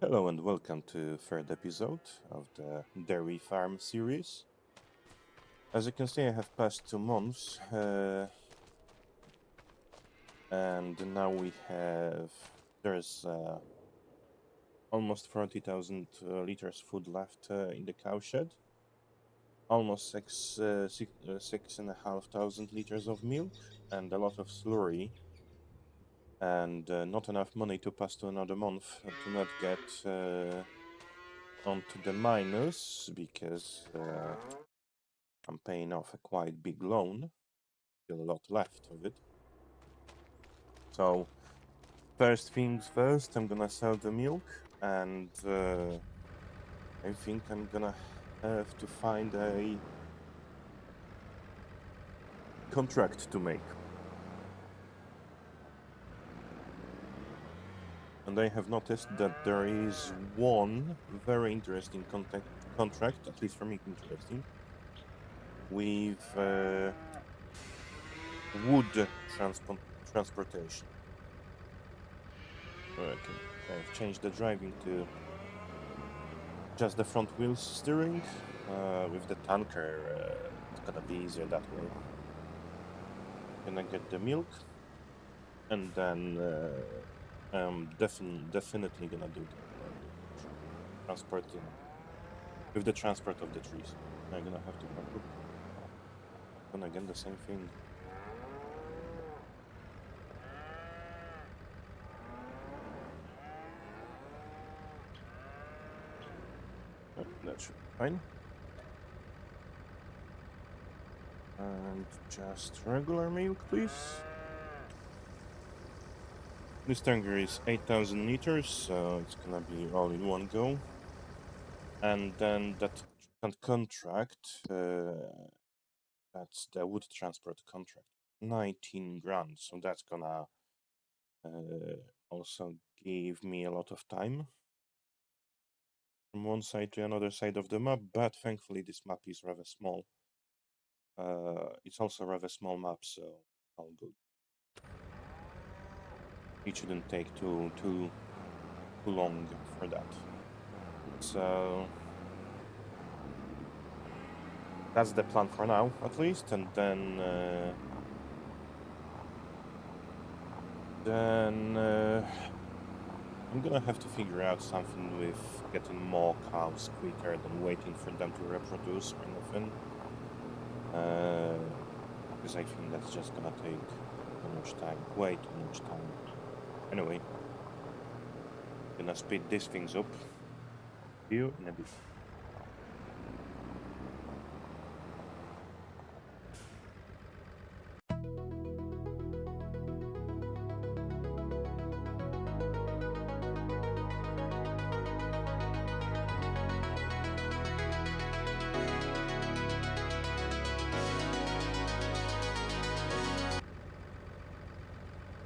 Hello and welcome to third episode of the Dairy Farm series. As you can see, I have passed 2 months, and now there's almost 40,000 liters food left in the cowshed, almost 6,500 liters of milk, and a lot of slurry, and not enough money to pass to another month to not get onto the minus because. I'm paying off a quite big loan, still a lot left of it. So, first things first, I'm gonna sell the milk, and I think I'm gonna have to find a contract to make. And I have noticed that there is one very interesting contract, at least for me interesting, with wood transportation. Okay, I've changed the driving to just the front wheels steering. With the tanker, it's gonna be easier that way. Gonna get the milk, and then I'm definitely gonna do the transporting with the transport of the trees. I'm gonna have to park up. And again, the same thing. That should be fine. And just regular milk, please. This tanker is 8,000 liters, so it's gonna be all in one go. And then that contract, that's the wood transport contract, 19 grand. So that's gonna also give me a lot of time from one side to another side of the map. But thankfully, this map is rather small. It's also a rather small map, so all good. It shouldn't take too long for that. So that's the plan for now, at least, and then I'm gonna have to figure out something with getting more cows quicker than waiting for them to reproduce or anything. Because I think that's just gonna take too much time, way too much time. Anyway, gonna speed these things up. See you in a bit.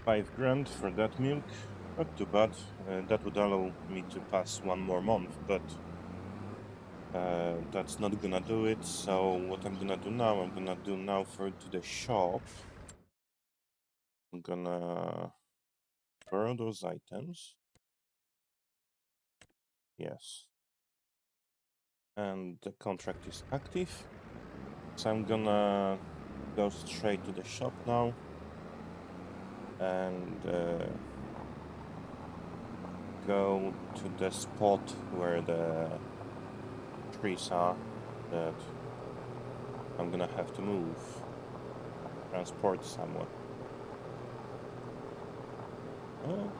5 grand for that milk, not too bad. That would allow me to pass one more month, but that's not gonna do it. So what I'm gonna do now to the shop. I'm gonna borrow those items. Yes. And the contract is active. So I'm gonna go straight to the shop now and go to the spot where the trees are that I'm gonna have to move, transport somewhere. Oh,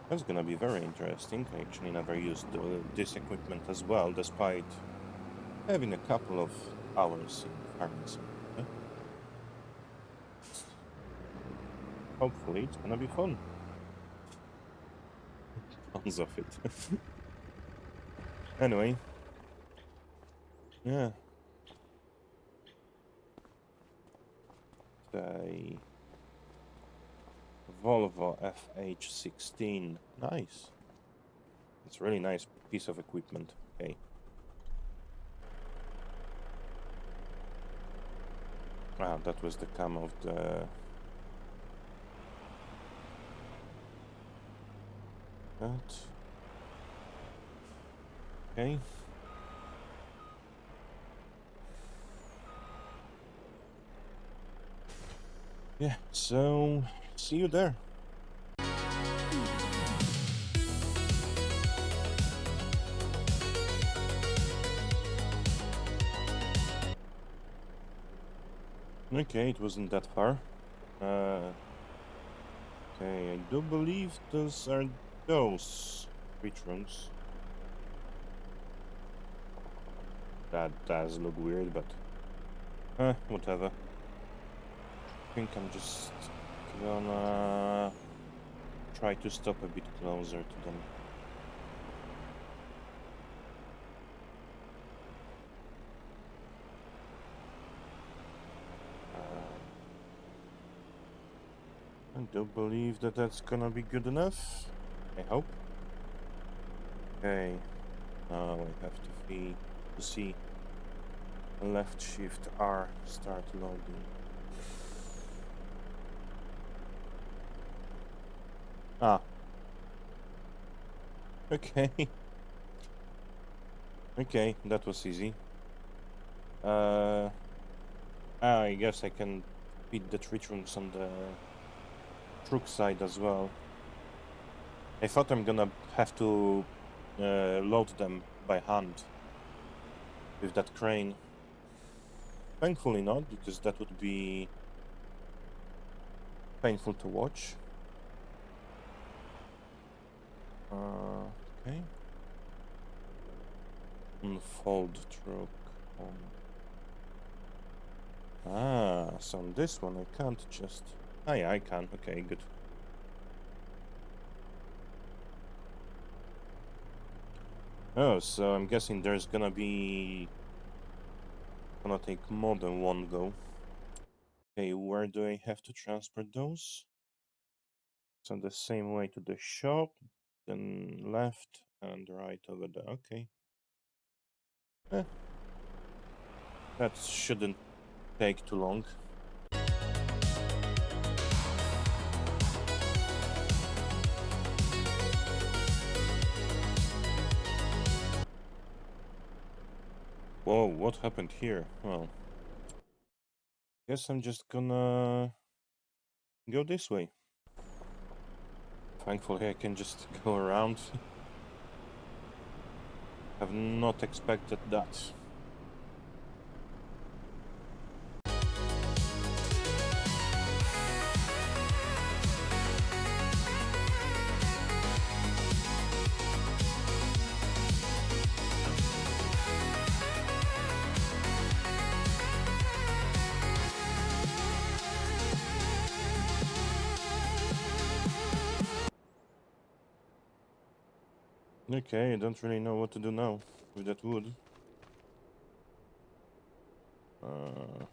that's gonna be very interesting. I actually never used this equipment as well, despite having a couple of hours in farming simulator. Hopefully it's gonna be fun. Tons of it. Anyway. Yeah. The Volvo FH16. Nice. It's a really nice piece of equipment. Okay. Ah, that was the cam of the That. Okay. Yeah, so see you there. Okay, it wasn't that far. Okay, I do believe those are those tree trunks. That does look weird, but whatever. I think I'm just gonna try to stop a bit closer to them. I do believe that that's gonna be good enough. I hope. Okay, now I have to see left shift R start loading. Ah. Okay. Okay, that was easy. I guess I can feed the tree trunks on the truck side as well. I thought I'm gonna have to load them by hand with that crane. Thankfully not, because that would be painful to watch. Okay. Unfold truck on. So on this one I can't just... Ah, yeah, I can. Okay, good. Oh, so I'm guessing there's gonna take more than one go. Okay, where do I have to transport those? So the same way to the shop, then left and right over there. Okay. That shouldn't take too long. Whoa, what happened here? Well, guess I'm just gonna go this way. Thankfully I can just go around. Have not expected that. Okay, I don't really know what to do now with that wood. Uh,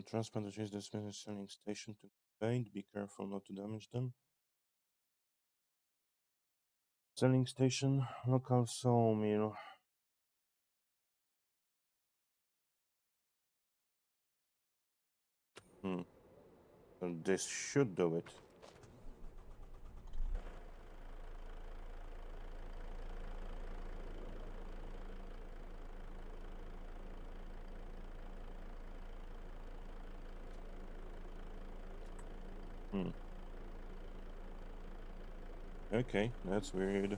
Transplant change the selling station to paint. Be careful not to damage them. Selling station, local sawmill. So this should do it. Okay, that's weird.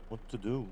What to do?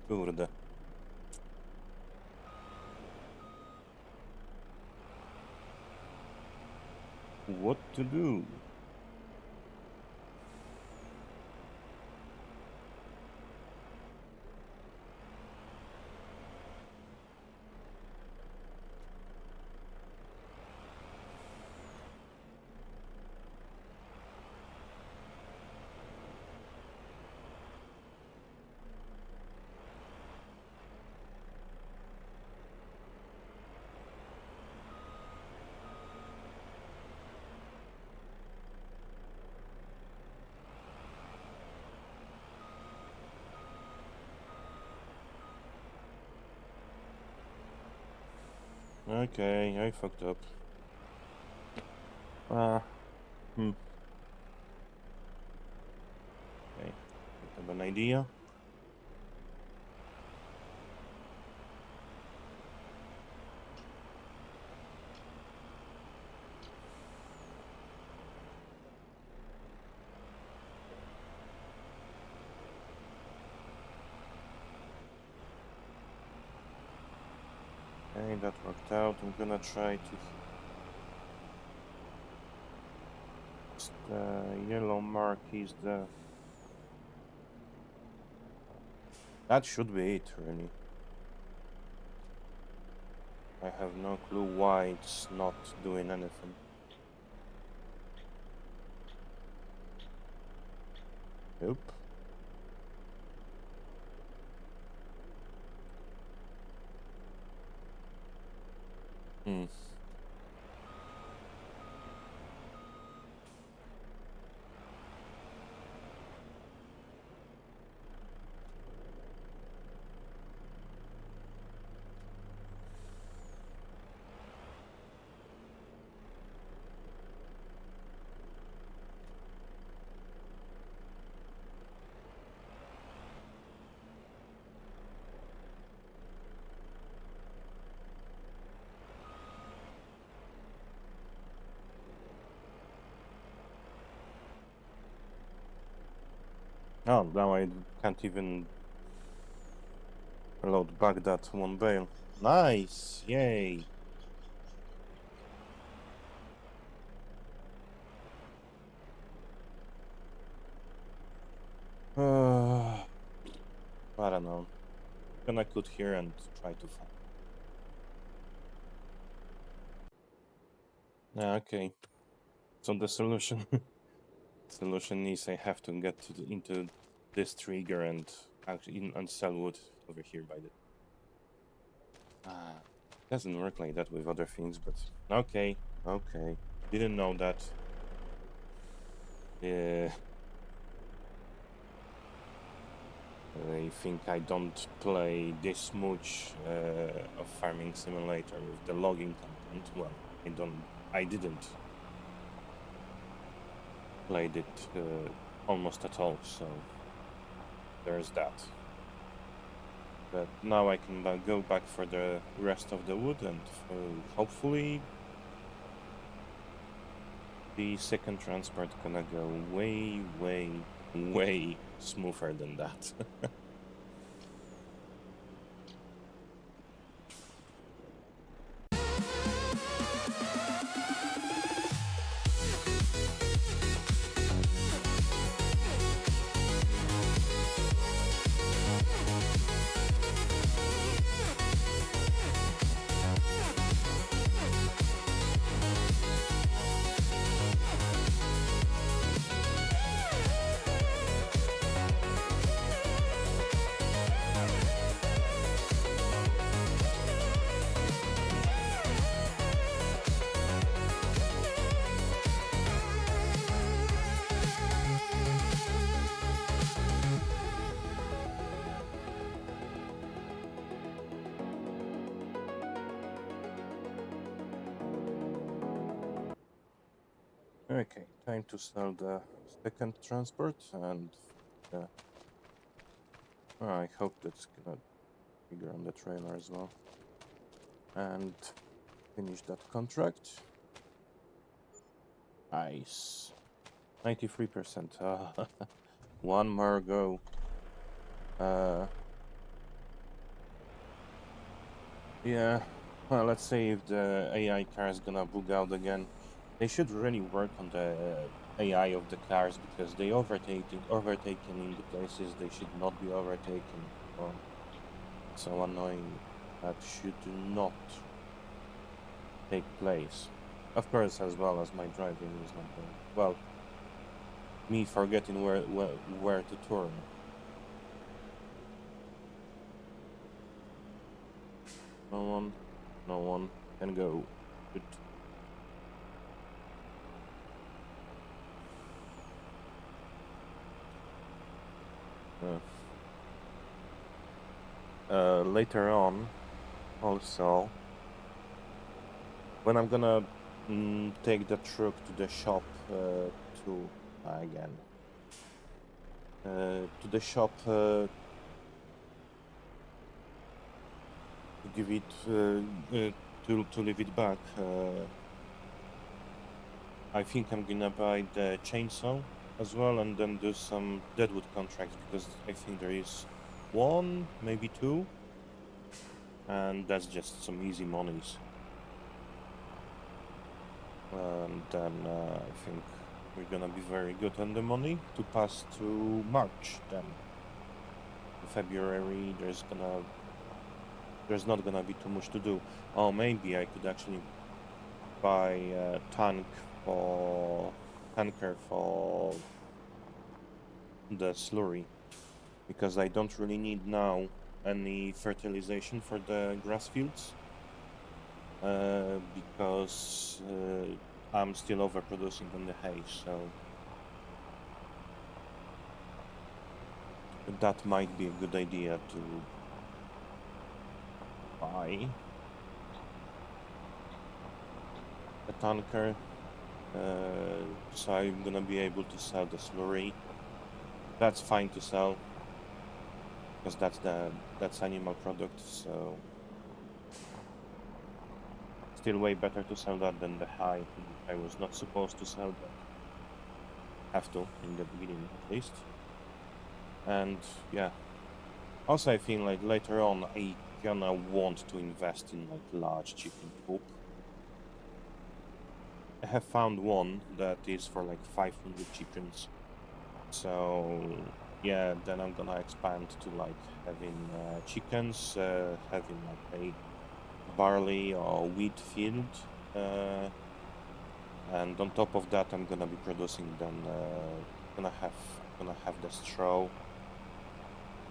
Kurde. What to do? Okay, I fucked up. Uh, okay, I have an idea. Okay, that worked out. I'm gonna try to the yellow mark is the that should be it really. I have no clue why it's not doing anything. Nope. Hmm. Oh, now I can't even load back that one bale. Nice! Yay! I don't know. Gonna cut here and try to find. Okay. So the solution solution is I have to get into this trigger and actually and sell wood over here by the. Doesn't work like that with other things, but okay, okay. Didn't know that. Yeah. I think I don't play this much of Farming Simulator with the logging content. Well, I didn't play it almost at all, so there's that. But now I can go back for the rest of the wood and hopefully the second transport gonna go way, way, way smoother than that. Okay, time to sell the second transport and uh, I hope that's gonna figure on the trailer as well. And finish that contract. Nice. 93%. One more go. Yeah. Well, let's see if the AI car is gonna bug out again. They should really work on the AI of the cars because they overtaken in the places they should not be overtaken. Oh, so annoying. That should not take place. Of course, as well as my driving is not going well. Me forgetting where to turn. No one can go. Good. Later on, also, when I'm gonna take the truck to the shop to again to the shop to give it to leave it back. I think I'm gonna buy the chainsaw as well, and then do some deadwood contracts because I think there is one, maybe two, and that's just some easy monies. And then I think we're gonna be very good on the money to pass to March. Then in February, there's not gonna be too much to do. Oh, maybe I could actually buy a tanker for the slurry because I don't really need now any fertilization for the grass fields because I'm still overproducing on the hay, so that might be a good idea to buy a tanker. So I'm gonna be able to sell the slurry. That's fine to sell because that's animal product. So still way better to sell that than the high. I was not supposed to sell, but have to in the beginning at least. And yeah, also I think like later on I gonna want to invest in like large chicken coop. I have found one that is for like 500 chickens. So yeah, then I'm gonna expand to like having chickens, having like a barley or wheat field, and on top of that, I'm gonna be producing then gonna have the straw.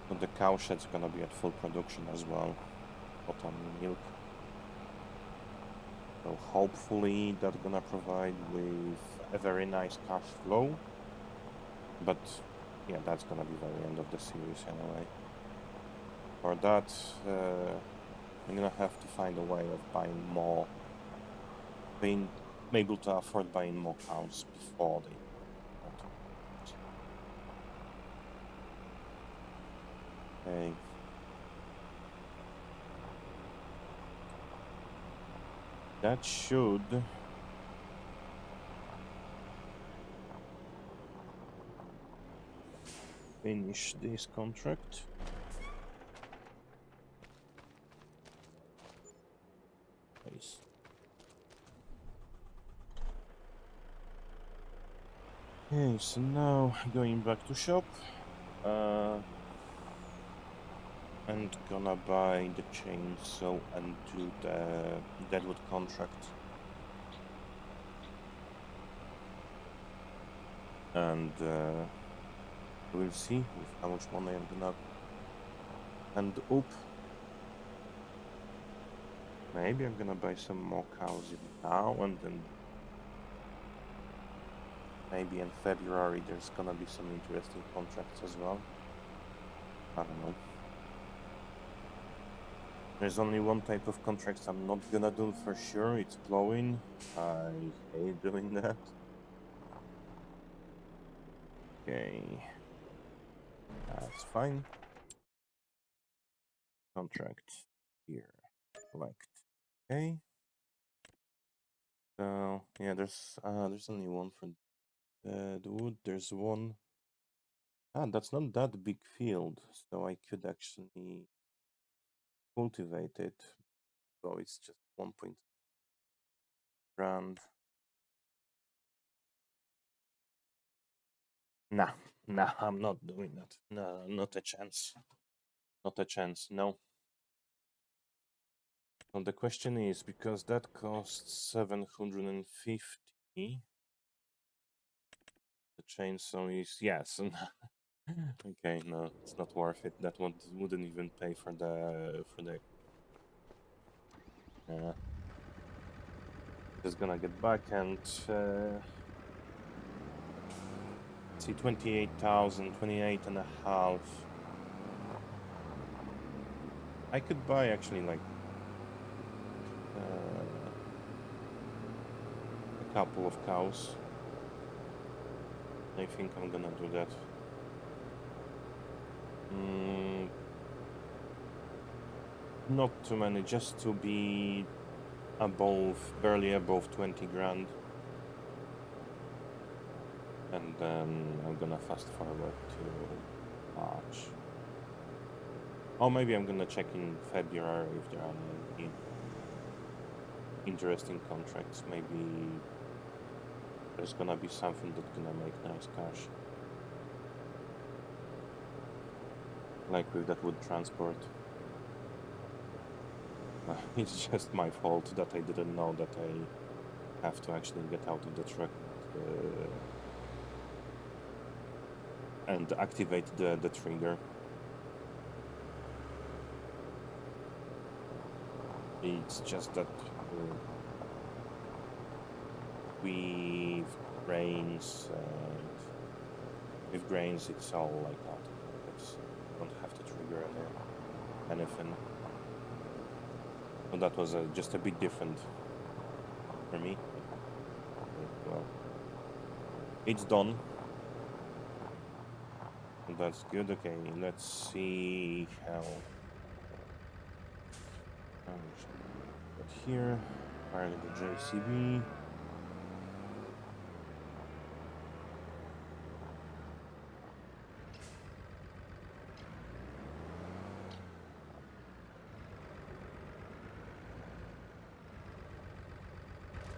So the cow shed's gonna be at full production as well, bottom milk. So hopefully that's gonna provide with a very nice cash flow. But yeah, that's gonna be very end of the series anyway. For that, I'm gonna have to find a way of buying more, being able to afford buying more cows before they. Okay. That should finish this contract. Nice. Okay, so now going back to shop. And gonna buy the chainsaw and do the deadwood contract. And we'll see with how much money I'm gonna end up. Maybe I'm gonna buy some more cows now, and then maybe in February there's gonna be some interesting contracts as well. I don't know. There's only one type of contracts I'm not gonna do for sure. It's plowing. I hate doing that. Okay, that's fine. Contract here. Select. Okay. So yeah, there's only one for the wood. There's one Ah, that's not that big field, so I could actually cultivate it. So it's just 1 grand. Nah, nah, I'm not doing that. No, not a chance. Not a chance, no. So the question is, because that costs 750, the chainsaw is, yes. Okay, no, it's not worth it. That one wouldn't even pay for the. Just gonna get back and see 28,000, 28 and a half. I could buy actually like a couple of cows. I think I'm gonna do that. Not too many, just to be above, barely above 20 grand. And then I'm gonna fast forward to March. Or maybe I'm gonna check in February if there are any interesting contracts. Maybe there's gonna be something that's gonna make nice cash. Like with that wood transport. It's just my fault that I didn't know that I have to actually get out of the truck and activate the trigger. It's just that with grains, it's all like automatic. Don't have to trigger anything. So that was just a bit different for me. Well, it's done. That's good. Okay, let's see how. But here, fire the JCB.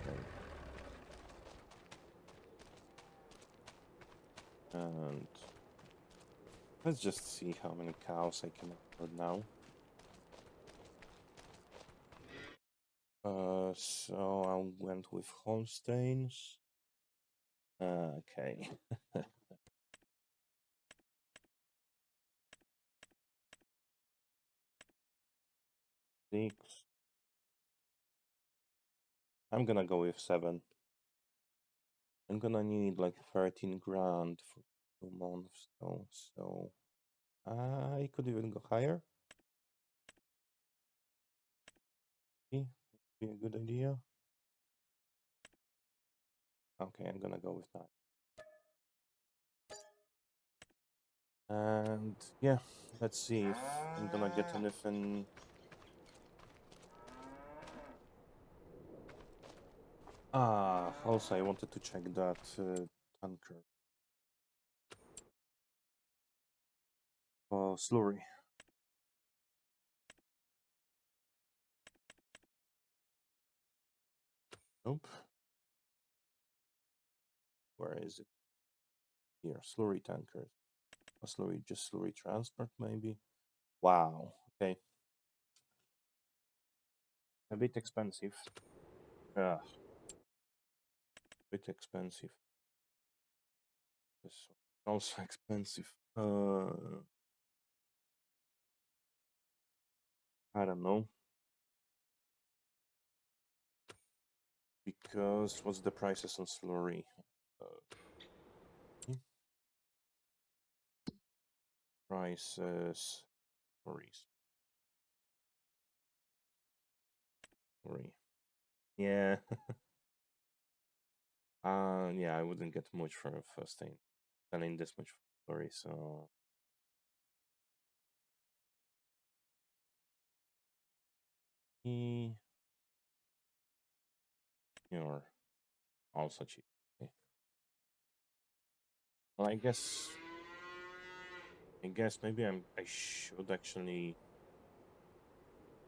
Okay. And let's just see how many cows I can afford now. So I went with Holsteins. Okay. 6. I'm gonna go with 7. I'm gonna need like 13 grand for 2 months though, so I could even go higher. Be a good idea. Okay, I'm gonna go with that. And yeah, let's see if I'm gonna get anything. Also I wanted to check that tanker. Oh, slurry. Nope. Where is it? Here, slurry tankers. A slurry, just slurry transport, maybe. Wow. Okay. A bit expensive. A bit expensive. This also expensive. I don't know. Because what's the prices on slurry? Prices. Slurries. Slurry. Yeah. Yeah, I wouldn't get much for a first thing. Selling this much for slurry, so you're also cheap. Okay. Well, I guess I guess maybe I should actually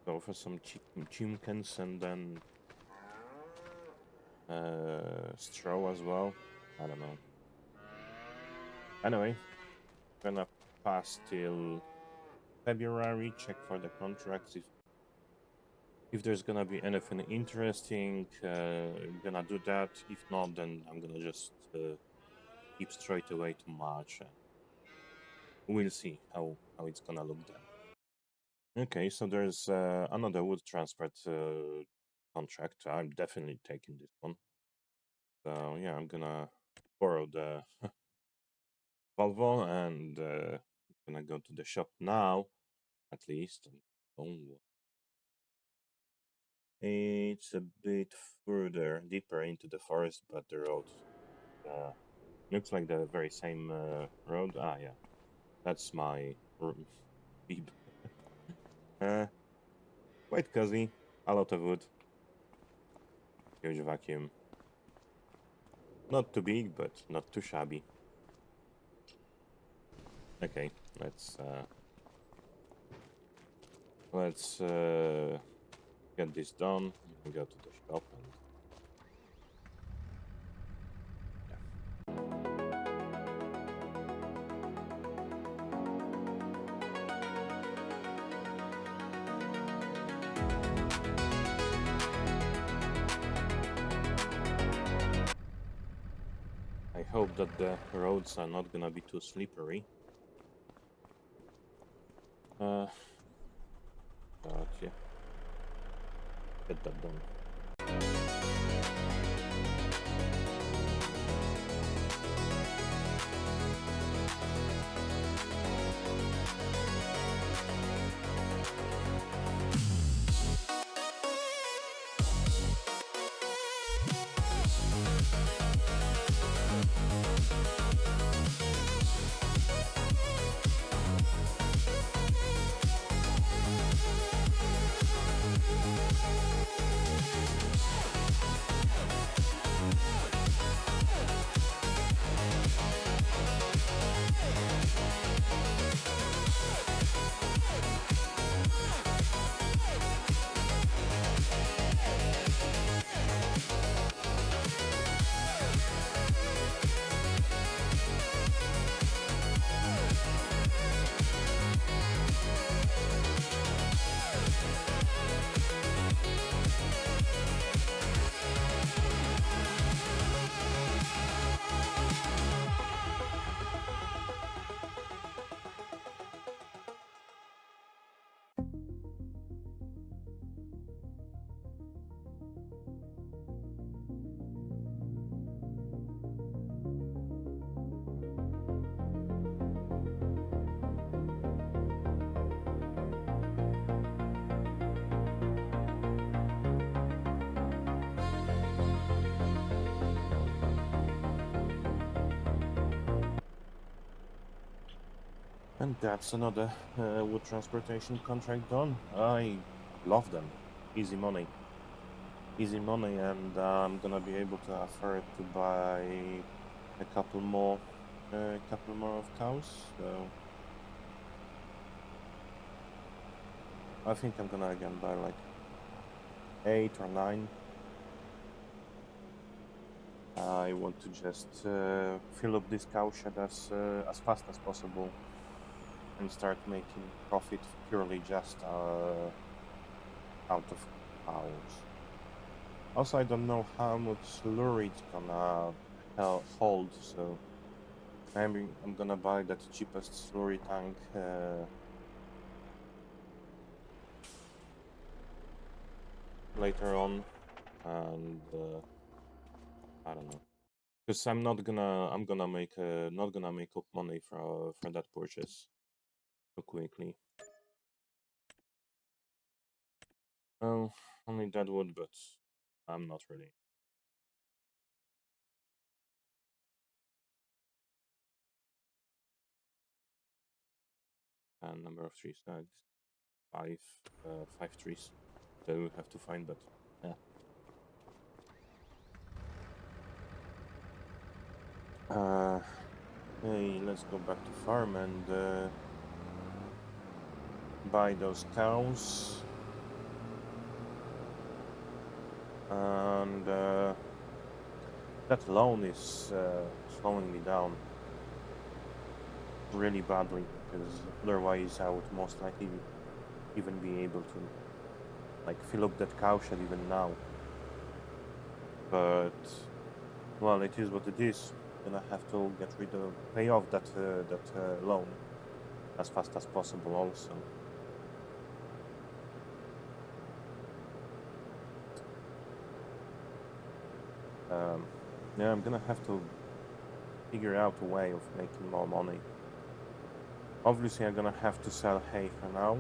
go for some chimkins and then straw as well. I don't know. Anyway, gonna pass till February, check for the contracts. If there's gonna be anything interesting, I'm gonna do that. If not, then I'm gonna just keep straight away to March, and we'll see how it's gonna look then. Okay, so there's another wood transport contract. I'm definitely taking this one. So yeah, I'm gonna borrow the Volvo and gonna go to the shop now, at least. Oh, it's a bit further, deeper into the forest, but the road uh, looks like the very same road. Ah, yeah, that's my beep. uh, quite cozy, a lot of wood, huge vacuum. Not too big, but not too shabby. Okay, let's get this done. We can go to the shop and I hope that the roads are not gonna be too slippery. Uh, but yeah, get that done. And that's another wood transportation contract done. I love them. Easy money. Easy money, and I'm gonna be able to afford to buy a couple more of cows. So I think I'm gonna again buy like 8 or 9. I want to just fill up this cow shed as fast as possible and start making profit purely just out of cows. Also, I don't know how much slurry it's gonna hold, so maybe I'm gonna buy that cheapest slurry tank later on, and I don't know, because I'm gonna make not gonna make up money for that purchase so quickly. Well, only that would, but I'm not really. And number of trees, five, 5 trees. That we have to find, but yeah. Uh, Hey, let's go back to farm and buy those cows. And that loan is slowing me down really badly because otherwise I would most likely even be able to like fill up that cow shed even now. But well, it is what it is. Gonna have to pay off that loan as fast as possible. Also, um, yeah, I'm gonna have to figure out a way of making more money. Obviously, I'm gonna have to sell hay for now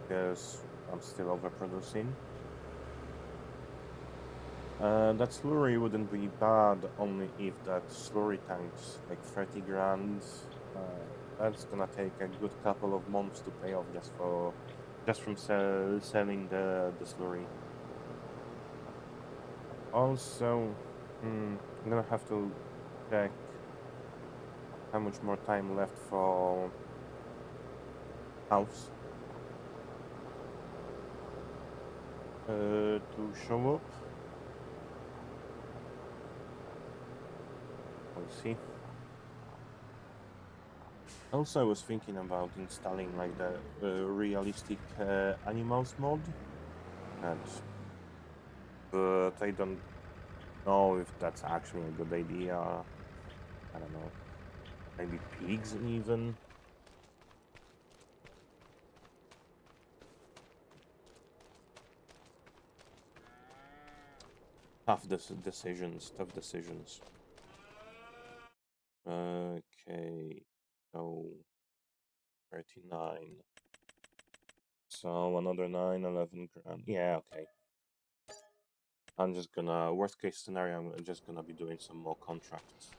because I'm still overproducing. That slurry wouldn't be bad only if that slurry tank's like 30 grand. That's gonna take a good couple of months to pay off just from selling the slurry. Also, I'm gonna have to check how much more time left for house to show up. We'll see. Also, I was thinking about installing like the realistic animals mod, and but I don't know if that's actually a good idea. I don't know. Maybe pigs even. Decisions. Tough decisions. Okay. So 39. So another 9, 11 grand. Yeah, okay. I'm just gonna, worst case scenario, I'm just gonna be doing some more contracts.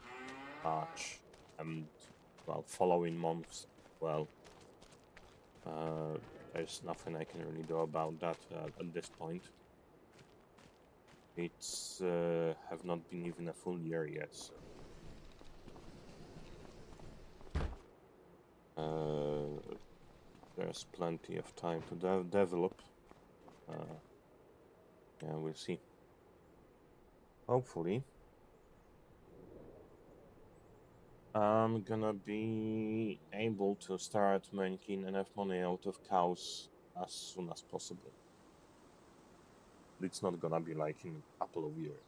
March and, well, following months. Well, uh, there's nothing I can really do about that at this point. It's have not been even a full year yet, so there's plenty of time to develop. Yeah, we'll see. Hopefully, I'm gonna be able to start making enough money out of cows as soon as possible. It's not gonna be like in a couple of years.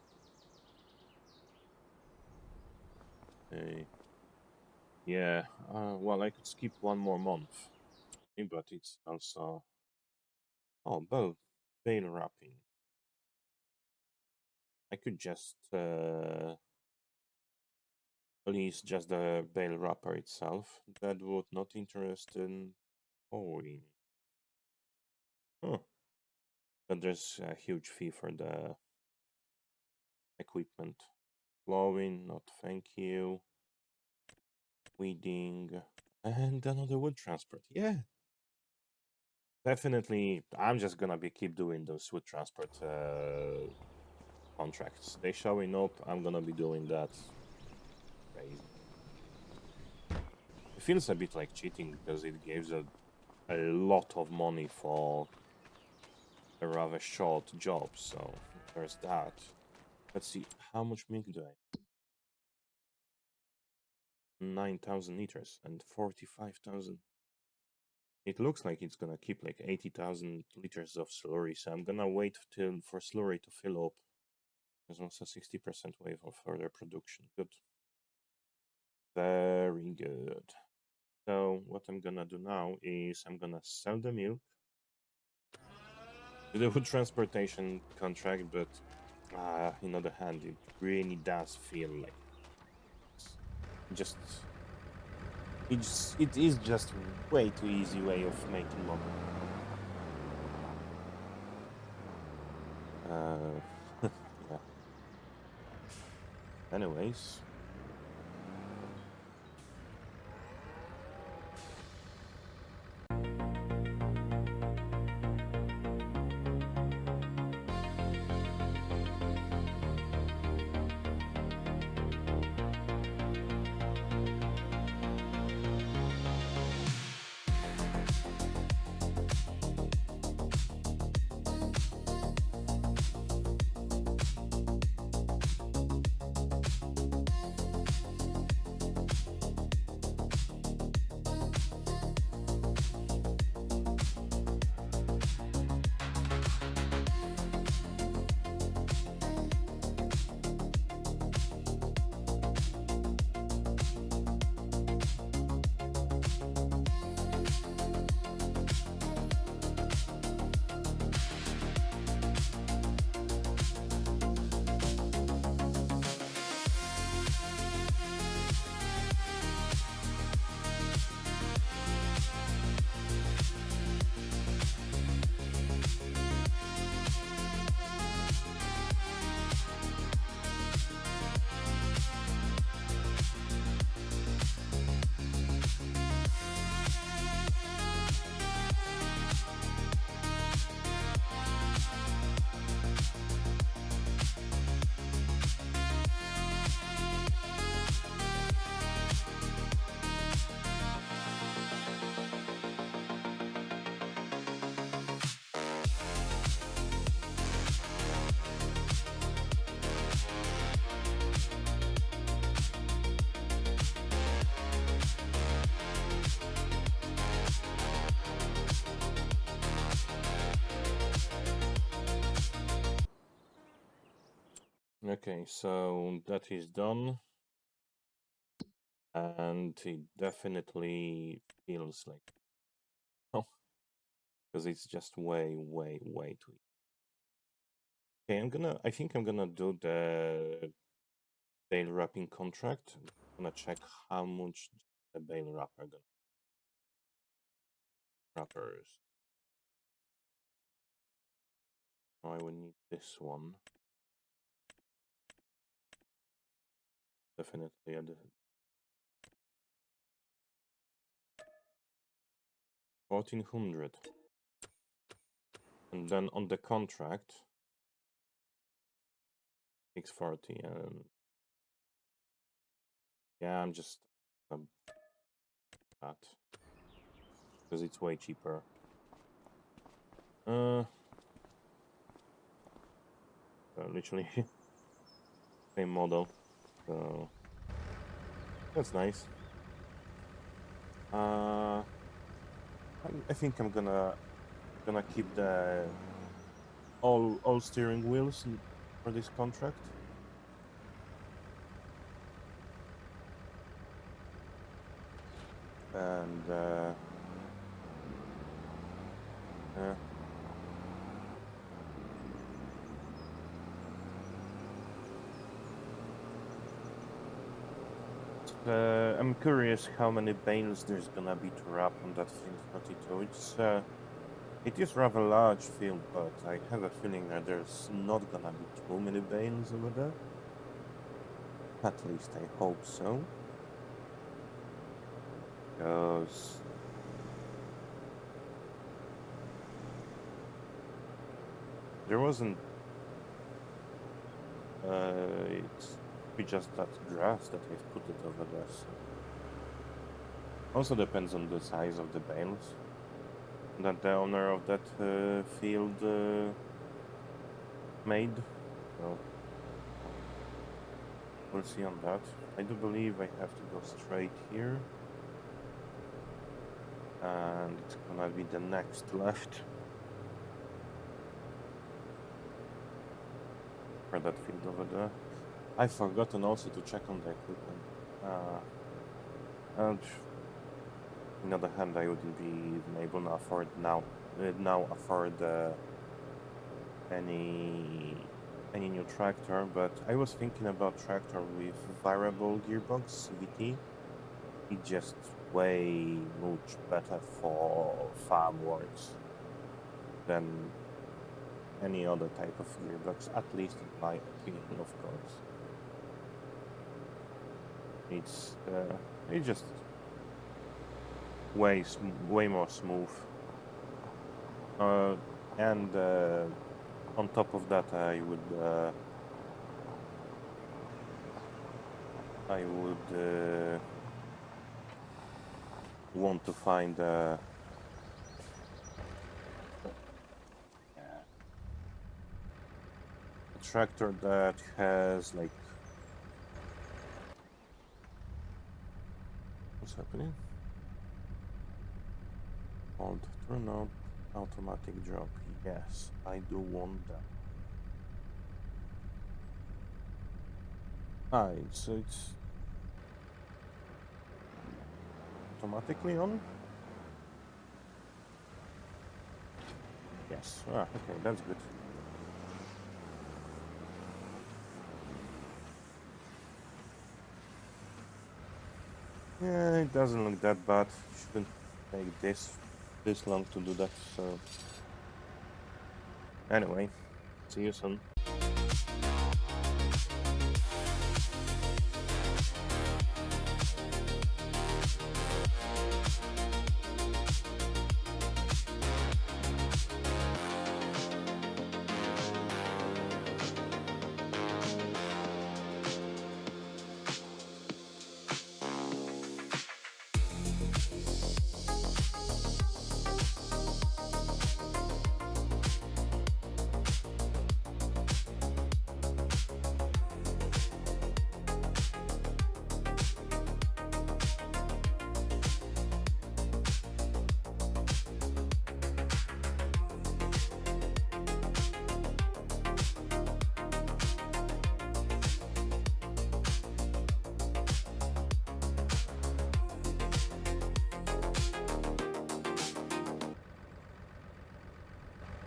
Yeah, well, I could skip one more month, but it's also... Oh, bale wrapping. I could just lease just the bale wrapper itself. That would not interest in Owen. Huh. But there's a huge fee for the equipment. Plowing, not thank you. Weeding. And another wood transport. Yeah. Definitely, I'm just gonna keep doing those wood transport contracts. They showing up, I'm gonna be doing that. Crazy. It feels a bit like cheating because it gives a lot of money for a rather short job, so there's that. Let's see, how much milk do I? 9,000 liters and 45,000. It looks like it's gonna keep like 80,000 liters of slurry, so I'm gonna wait till for slurry to fill up. There's also 60% wave of further production. Good. Very good. So what I'm gonna do now is I'm gonna sell the milk, do the wood transportation contract, but on the other hand, it really does feel like just it is just way too easy way of making money. Yeah. Anyways, Okay, so that is done, and it definitely feels like oh, because it's just way too. Okay, I think I'm gonna do the bale wrapping contract. I'm gonna check how much the bale wrappers. Oh, I will need this one. Definitely at 1400. And then on the contract 640, and yeah, I'm just that because it's way cheaper. Literally same model, so that's nice. I think I'm gonna keep the all steering wheels for this contract. And uh, I'm curious how many bales there's gonna be to wrap on that field 42. It is rather large field, but I have a feeling that there's not gonna be too many bales over there. At least I hope so. Because there wasn't it's just that grass that I've put it over there. So. Also depends on the size of the bales that the owner of that field made. So we'll see on that. I do believe I have to go straight here. And it's gonna be the next left. For that field over there. I've forgotten also to check on the equipment. And on the other hand, I wouldn't be even able to afford now afford any new tractor, but I was thinking about tractor with variable gearbox VT. It's just way much better for farm works than any other type of gearbox, at least in my opinion, of course. It's just way more smooth. And on top of that, I would want to find a tractor that has like what's happening? Hold turn on automatic drop. Yes, I do want that. It's automatically on. Yes. Okay, that's good. Yeah, it doesn't look that bad. Shouldn't take this long to do that. So anyway, see you soon.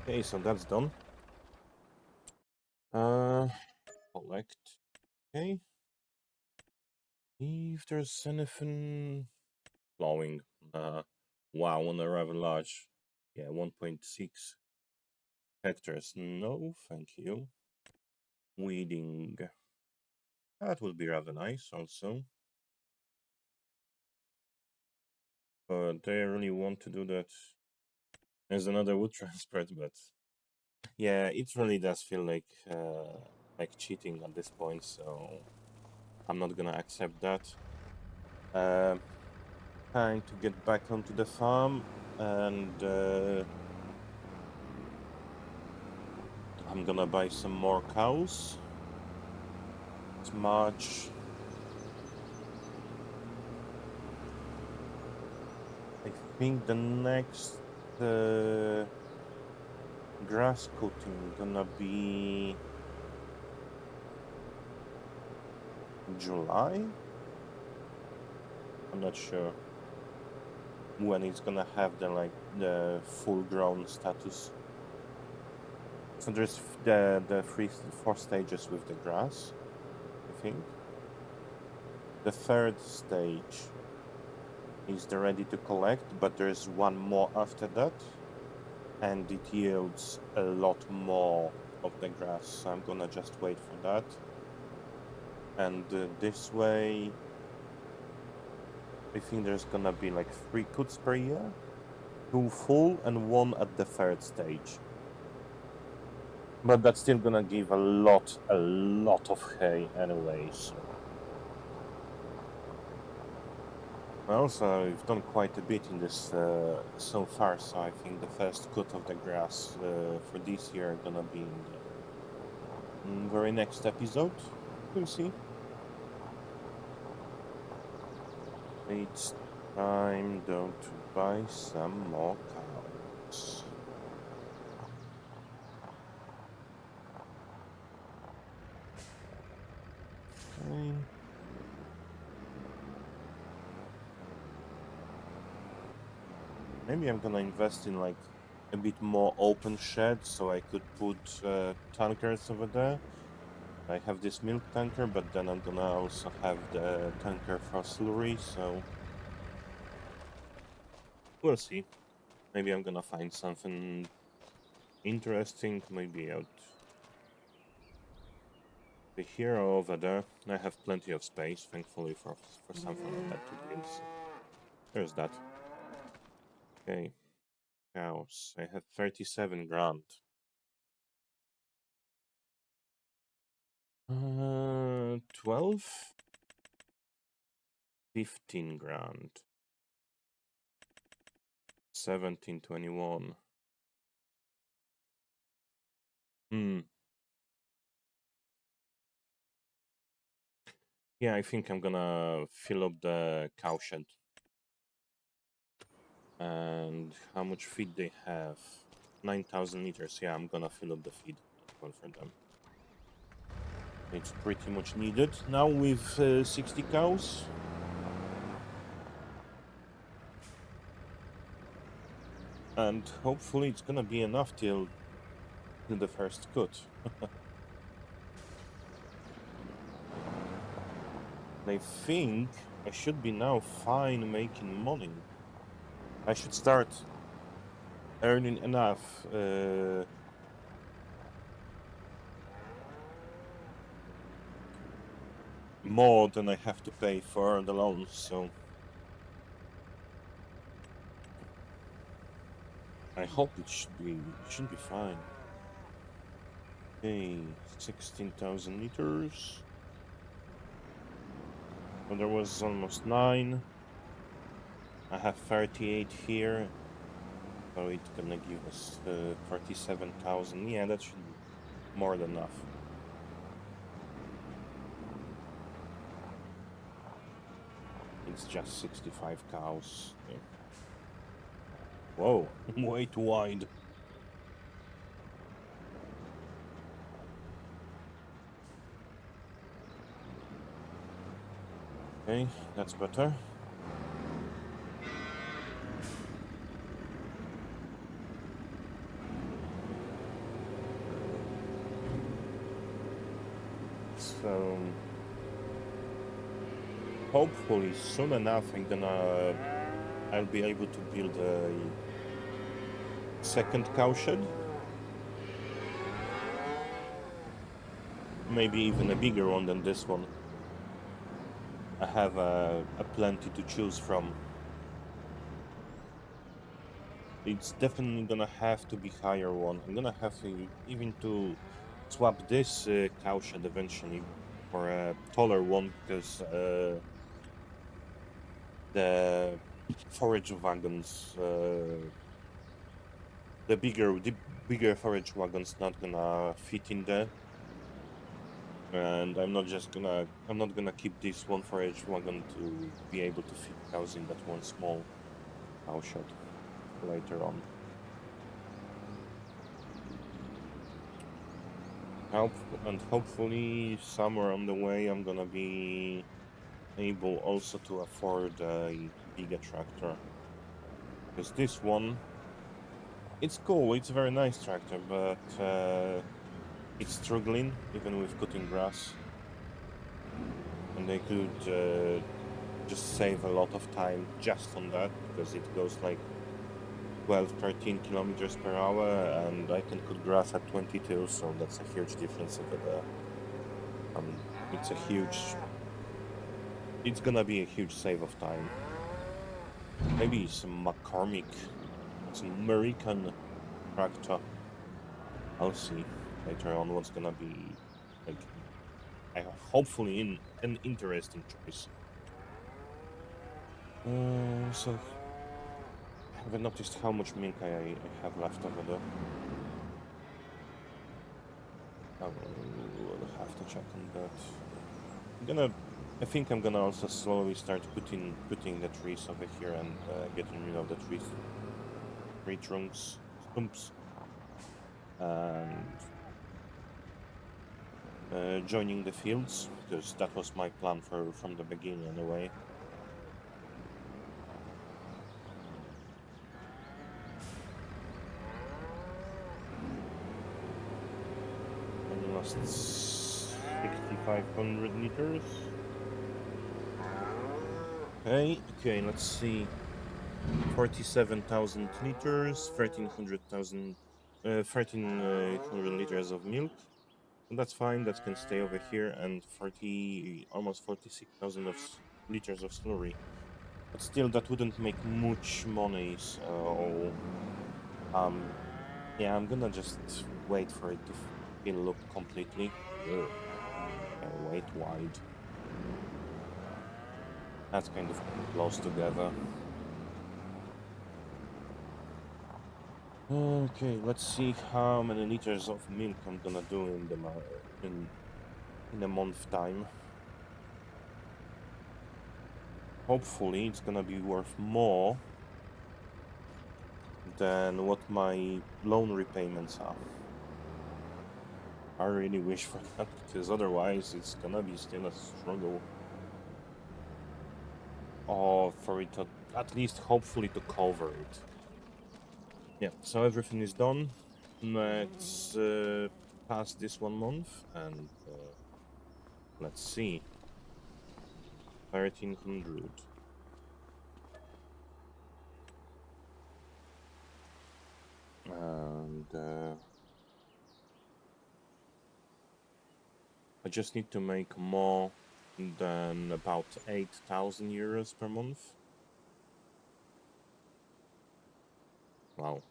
Okay, so that's done. Collect. Okay. If there's anything flowing. Wow, on a rather large. Yeah, 1.6 hectares. No, thank you. Weeding. That would be rather nice also. But they really want to do that. There's another wood transport, but yeah, it really does feel like cheating at this point, so I'm not gonna accept that. Trying to get back onto the farm, and I'm gonna buy some more cows. It's March. I think the next grass cutting gonna be July. I'm not sure when it's gonna have the full grown status. So there's the four stages with the grass, I think. The third stage is the ready to collect, but there's one more after that, and it yields a lot more of the grass. So I'm gonna just wait for that. And this way, I think there's gonna be like 3 cuts per year, 2 full and 1 at the third stage. But that's still gonna give a lot of hay anyway, so. Also, we've done quite a bit in this so far, so I think the first cut of the grass for this year are gonna be in the very next episode. We'll see. It's time though to buy some more cows. Okay. Maybe I'm gonna invest in like a bit more open shed so I could put tankers over there. I have this milk tanker, but then I'm gonna also have the tanker for slurry, so we'll see. Maybe I'm gonna find something interesting, maybe out here or over there. I have plenty of space, thankfully, for something like that to build, so there's that. Okay, cows. I have 37 grand. 12? 15 grand. 1721. Yeah, I think I'm gonna fill up the cow shed. And how much feed they have? 9,000 liters. Yeah, I'm gonna fill up the feed as well for them. It's pretty much needed now with 60 cows. And hopefully it's gonna be enough till the first cut. I think I should be now fine making money. I should start earning enough more than I have to pay for the loans, so I hope it should be fine. Okay, 16,000 liters. So there was almost 9. I have 38 here. So it's gonna give us 47,000. Yeah, that should be more than enough. It's just 65 cows. Yeah. Whoa, way too wide. Okay, that's better. So hopefully soon enough I'll be able to build a second cowshed, maybe even a bigger one than this one. I have a plenty to choose from. It's definitely gonna have to be higher one. I'm gonna have to even to swap this cowshed eventually for a taller one because the forage wagons, the bigger forage wagon's not gonna fit in there, and I'm not gonna keep this one forage wagon to be able to fit cows in that one small cowshed later on. And hopefully somewhere on the way I'm gonna be able also to afford a bigger tractor, because this one, it's cool, it's a very nice tractor, but it's struggling even with cutting grass, and they could just save a lot of time just on that, because it goes like 12-13 kilometers per hour, and I can cut grass at 22, so that's a huge difference over there. Um, it's a huge, it's gonna be a huge save of time. Maybe some McCormick, some American tractor. I'll see later on what's gonna be like. Hopefully an interesting choice. So I haven't noticed how much milk I have left over there. We'll have to check on that. I think I'm gonna also slowly start putting the trees over here and getting rid of the tree trunks, stumps, and joining the fields, because that was my plan from the beginning anyway. And lost 6,500 liters. Okay, let's see. 47,000 liters, 1,300 liters of milk. And that's fine, that can stay over here, and almost 46,000 liters of slurry. But still, that wouldn't make much money, so yeah, I'm gonna just wait for it to fill up completely. Ugh. Wait wide. That's kind of close together. Okay, let's see how many liters of milk I'm gonna do in a month time. Hopefully, it's gonna be worth more than what my loan repayments are. I really wish for that, because otherwise it's gonna be still a struggle. Or for it to, at least hopefully, to cover it. Yeah, so everything is done. Let's pass this 1 month, and let's see. 1,300. And I just need to make more than about 8,000 euros per month. Wow,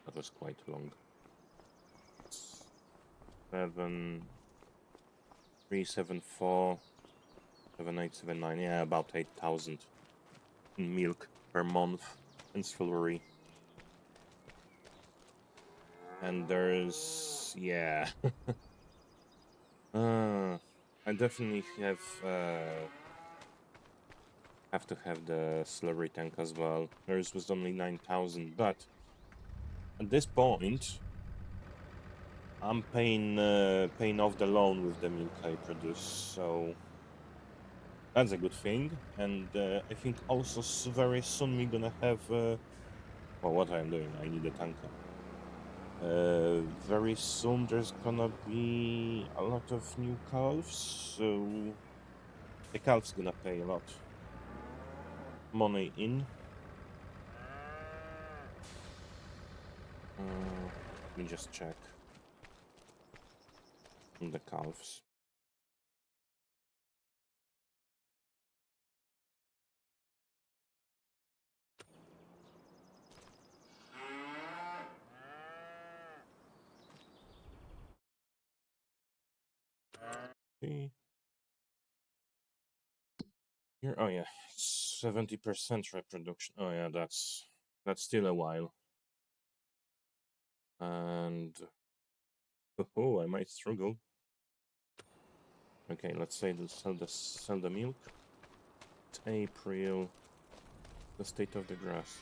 that was quite long. 7,374, 7,879. Yeah, about 8,000 in milk per month in slurry. And there's, yeah. I definitely have to have the slurry tank as well. Theirs was only 9,000, but at this point, I'm paying off the loan with the milk I produce, so that's a good thing. And I think also very soon we're gonna have. Well, what I'm doing, I need a tanker. Very soon there's gonna be a lot of new calves, so the calf's gonna pay a lot money in. Let me just check on the calves. See here, oh yeah, 70% reproduction. Oh yeah, that's still a while. And oh, I might struggle. Okay, let's say to sell the milk. It's April. The state of the grass.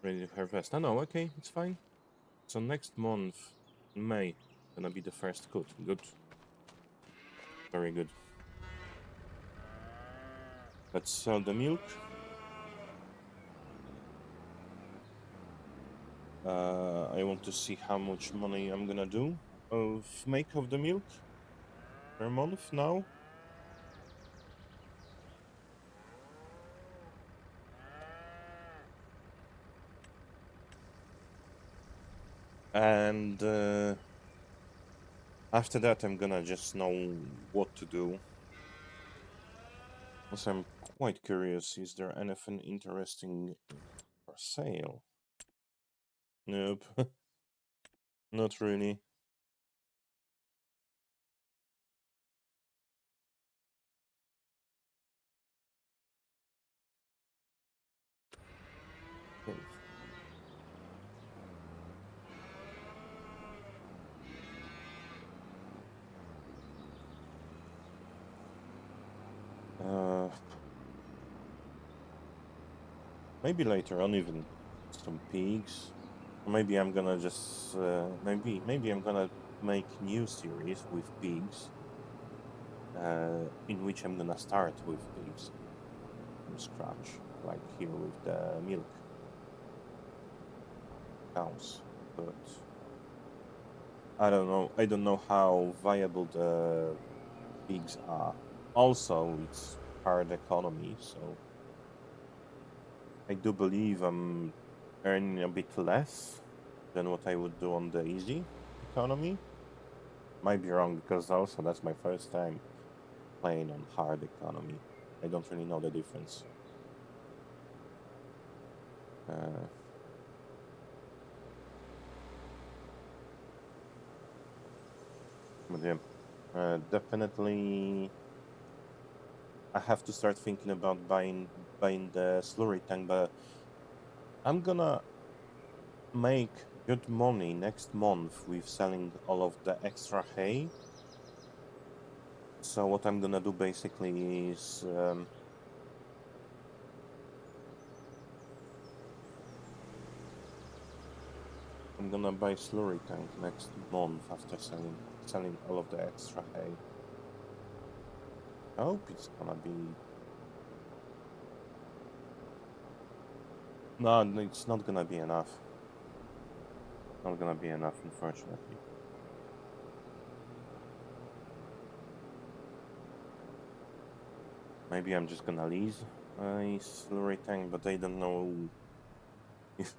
Ready to harvest. Oh no, okay, it's fine. So next month, May, gonna be the first cut. Good. Very good. Let's sell the milk. I want to see how much money I'm gonna do of make of the milk per month now. And after that, I'm gonna just know what to do. Also, I'm quite curious, is there anything interesting for sale? Nope, not really. Okay. Uh, Maybe later on even some pigs. Maybe I'm gonna just maybe I'm gonna make new series with pigs, in which I'm gonna start with pigs from scratch, like here with the milk cows. But I don't know. I don't know how viable the pigs are. Also, it's hard economy, so I do believe I'm earning a bit less than what I would do on the easy economy. Might be wrong because also that's my first time playing on hard economy. I don't really know the difference. Uh, but yeah, definitely I have to start thinking about buying the slurry tank, but I'm gonna make good money next month with selling all of the extra hay. So what I'm gonna do basically is I'm gonna buy slurry tank next month after selling all of the extra hay. I hope it's gonna be. No, it's not gonna be enough. Not gonna be enough, unfortunately. Maybe I'm just gonna lease a slurry tank, but I don't know if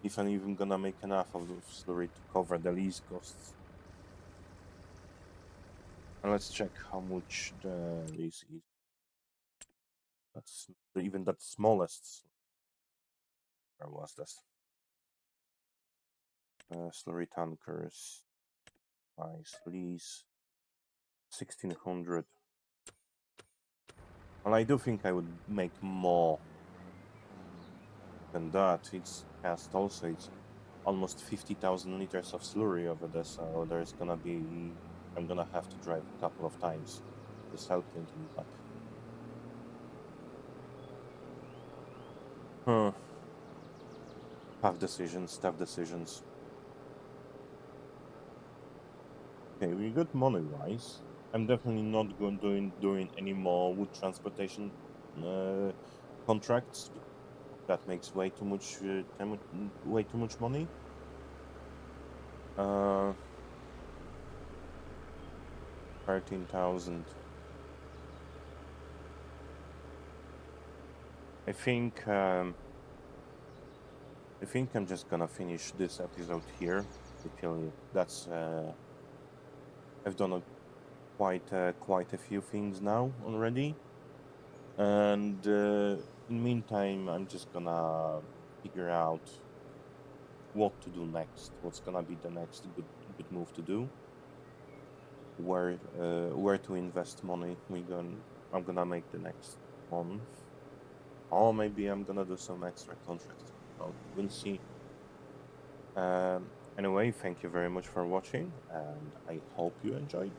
if I'm even gonna make enough of the slurry to cover the lease costs. And let's check how much the lease is. That's even that smallest. Where was this? Slurry tankers. Nice lease. 1600. Well, I do think I would make more than that. It's cast also. It's almost 50,000 liters of slurry over there, so there's gonna be. I'm gonna have to drive a couple of times to sell printing back. Huh. Tough decisions, tough decisions. Okay, we got money wise. I'm definitely not going doing any more wood transportation uh, contracts. That makes way too much way too much money. Uh, 13,000. I think I think I'm just gonna finish this episode here. I feel that's I've done quite a few things now already, and in meantime, I'm just gonna figure out what to do next. What's gonna be the next good move to do? Where to invest money? I'm gonna make the next month, or maybe I'm gonna do some extra contracts. Well, we'll see. Anyway, thank you very much for watching, and I hope you enjoyed.